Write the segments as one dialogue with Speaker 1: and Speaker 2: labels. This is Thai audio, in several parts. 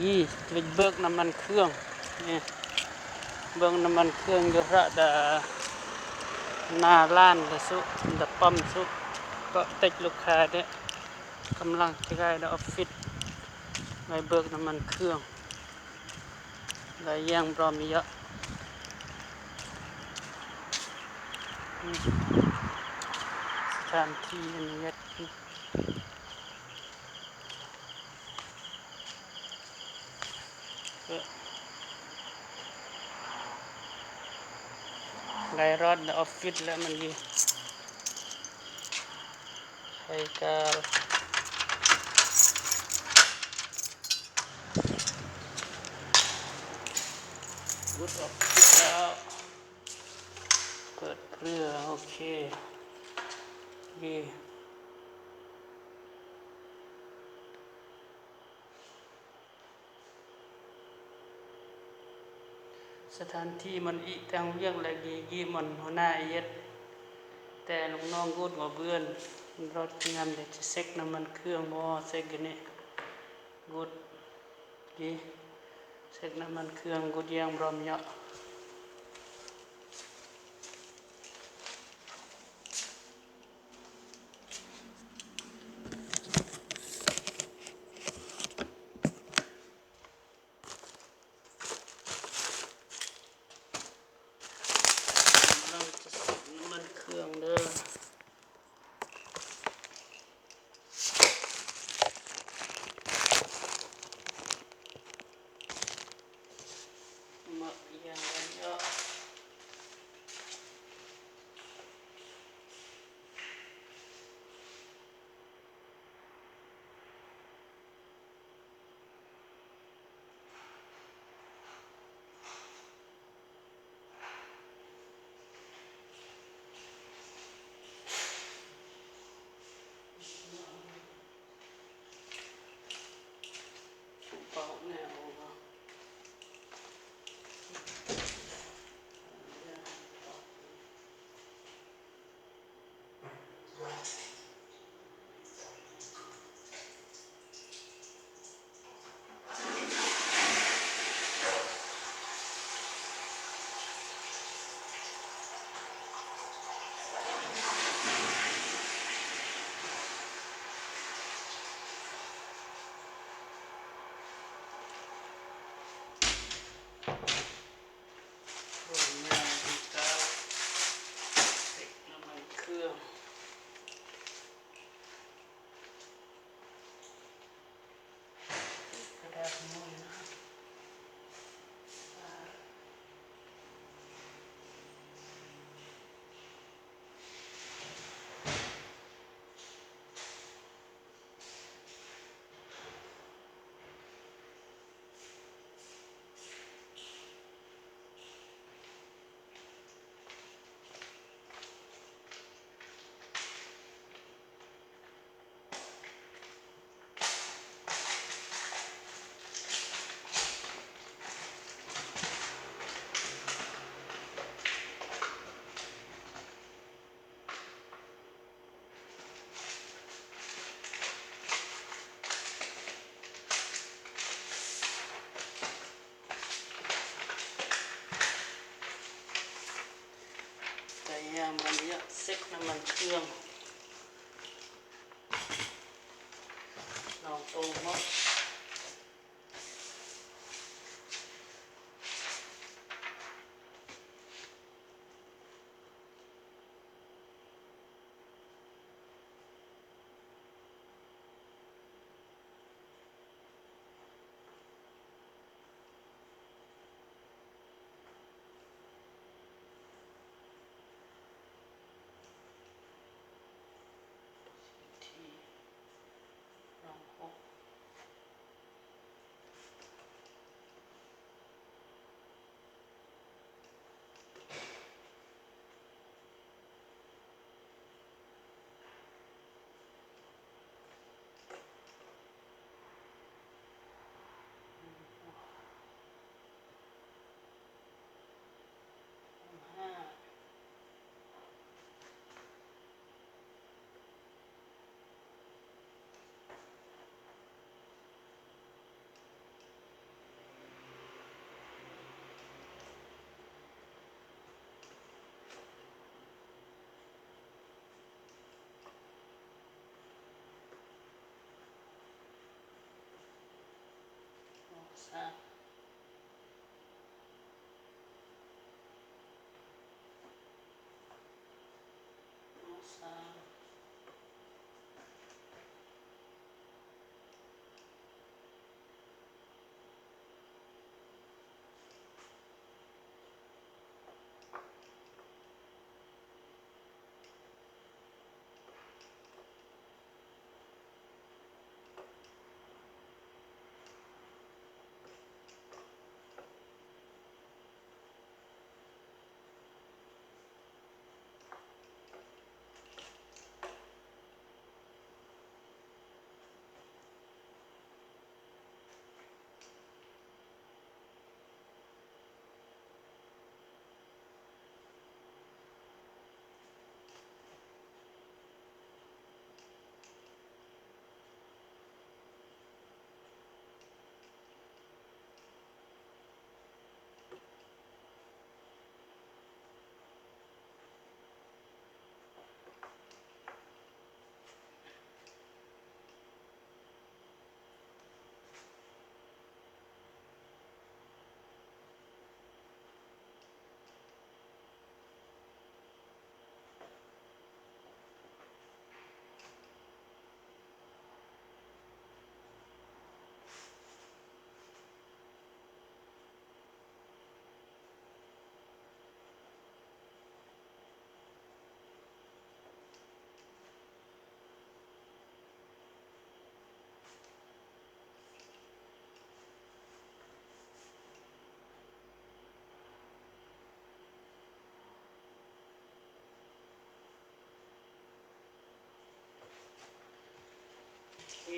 Speaker 1: ยี่เป็นเบิกน้ำมันเครื่องนี่เบิกน้ำมันเครื่องอยู่ระดับหน้าร้านเลยสุดับปั๊มสุก็ติดลูกค้าเนี่ยกำลังจะได้ในออฟฟิศไปเบิกน้ำมันเครื่องหลายอย่างพร้อมเยอะสถานที่อันนี้ไงรอดในออฟฟิศแล้วมันอยู่ใช้การวุดออฟฟิศแล้วเปิดเครื่องโอเคสถานที่มันอีกทางเรื่องอะไรกี่มันหัวหน้าเย็ดแต่ลูกน้องกูดหัวเบื่อนรถงานเด็กจะเซ็กน้ำมันเครื่องมอเซ็กกันนี่กูดกี่เซ็กน้ำมันเครื่องกูดยังพร้อมเยอะเราจะเซ็กน้ำมันเครื่องเด้อมาอย่างเยอะเป่าแนวเครื่องกระดาษม้วนนะแต่ยังมันเยอะเซ็กน้ำมันเครื่องลองโตมั้ง ท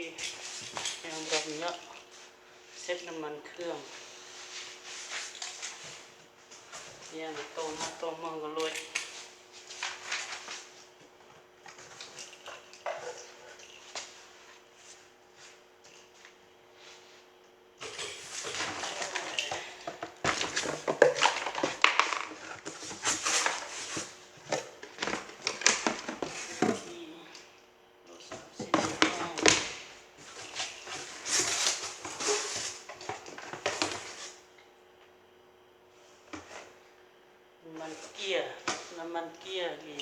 Speaker 1: ี่ยังรมเนาะเซ็ตน้ำมันเครื่องยังต้มมันก็เลย น้ำมันเกียร์นี่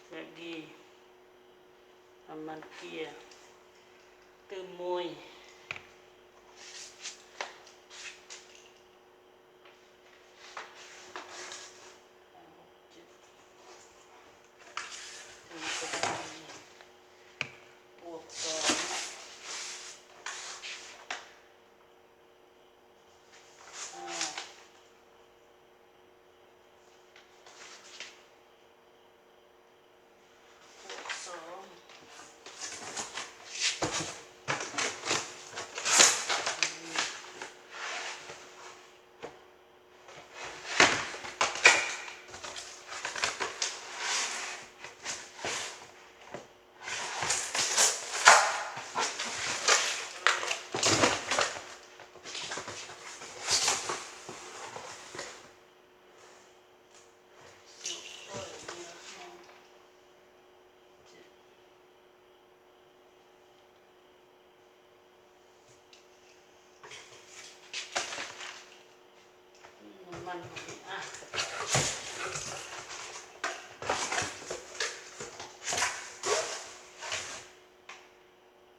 Speaker 1: แบบดีน้ำมันเกียร์เติมมวยบวกสองมันอ่ะ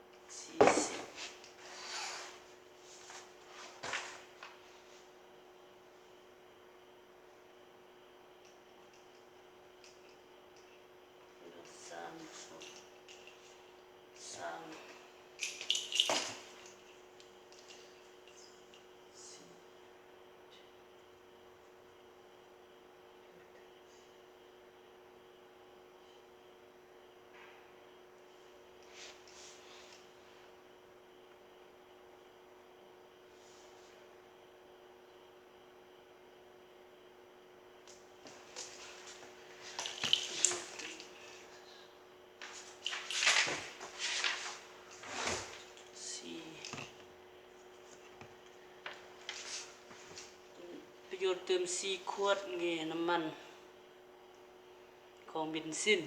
Speaker 1: 40ประโยชน์เติม4 ขวดเงี้ยน้ำมันของเบนซิน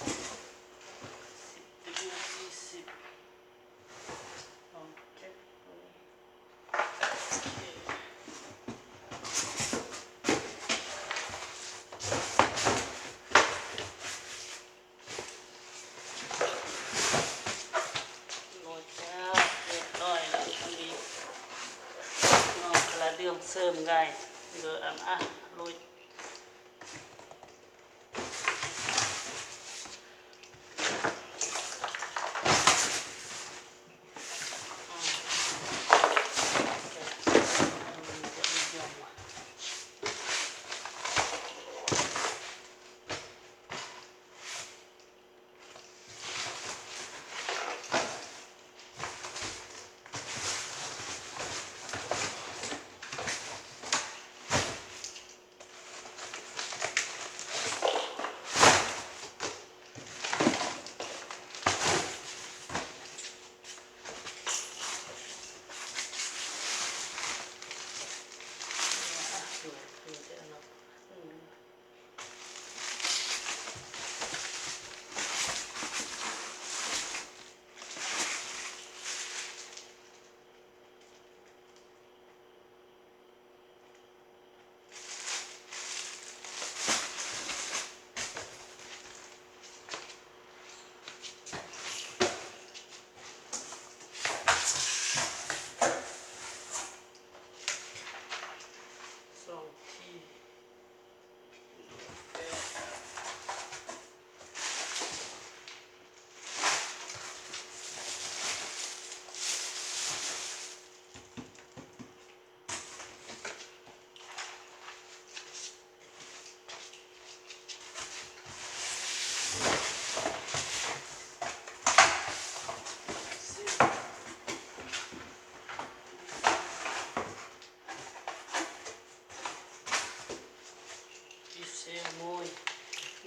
Speaker 1: 10 ลองเช็คดูโรยแล้วเรียบร้อยแล้วอันนี้นอกกระเดื่องเสริมง่ายเดี๋ยวโรย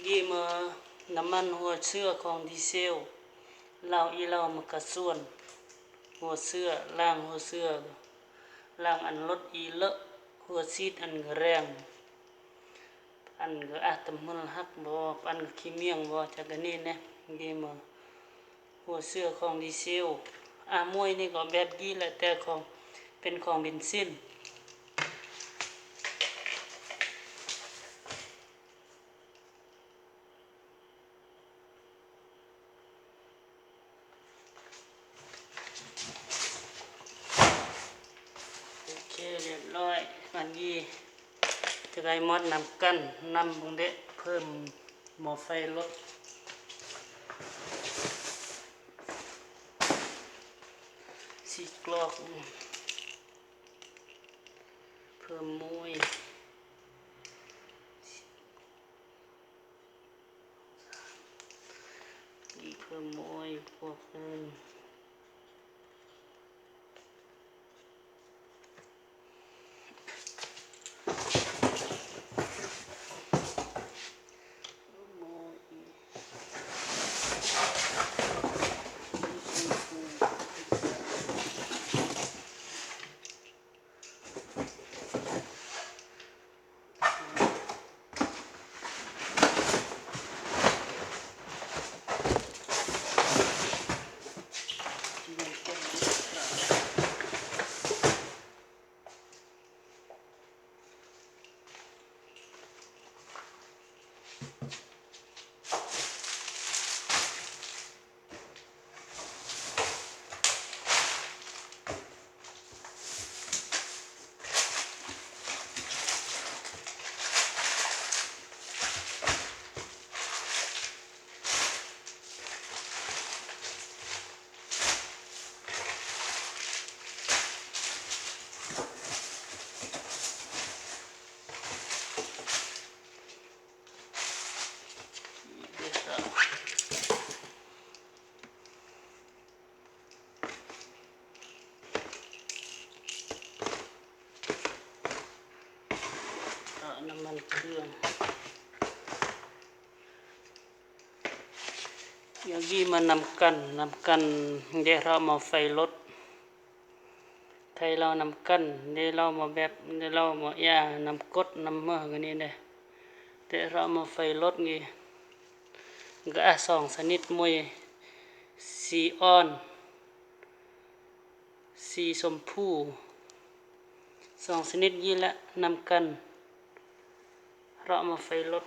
Speaker 1: ยี่มาน้ำมันหัวเชื้อของดีเซลเรามากระส่วนหัวเสื้อล่างหัวเสื้อล่างอันลดอีเลอะหัวซีดอันแรงอันก็ตำมันหักบ่อันขี้เมียงบ่จากนี้นะยี่มาหัวเสื้อของดีเซลมวยนี่ก็แบบนี้แหละแต่ของเป็นของเบนซินเรียบร้อยมันยี่จะได้มอดนำกันนำบงเดะเพิ่มหม้อไฟลดสีกรอกเพิ่มมวยอีเพิ่มมวยพวกนึงน้ำมันเครื่องอย่างนี้มานำกันเดี๋ยวเรามาไฟลดไทยเรานำกันเดี๋ยวเรามาแบบเดี๋ยวเรามานำกดนำเมื่อกันนี่เด้เดี๋ยวเรามาไฟลดงี้ ก็สองชนิดมวยสีอ่อนสีชมพูสองชนิดนี้แหละนำกันเราเอามาไฟลด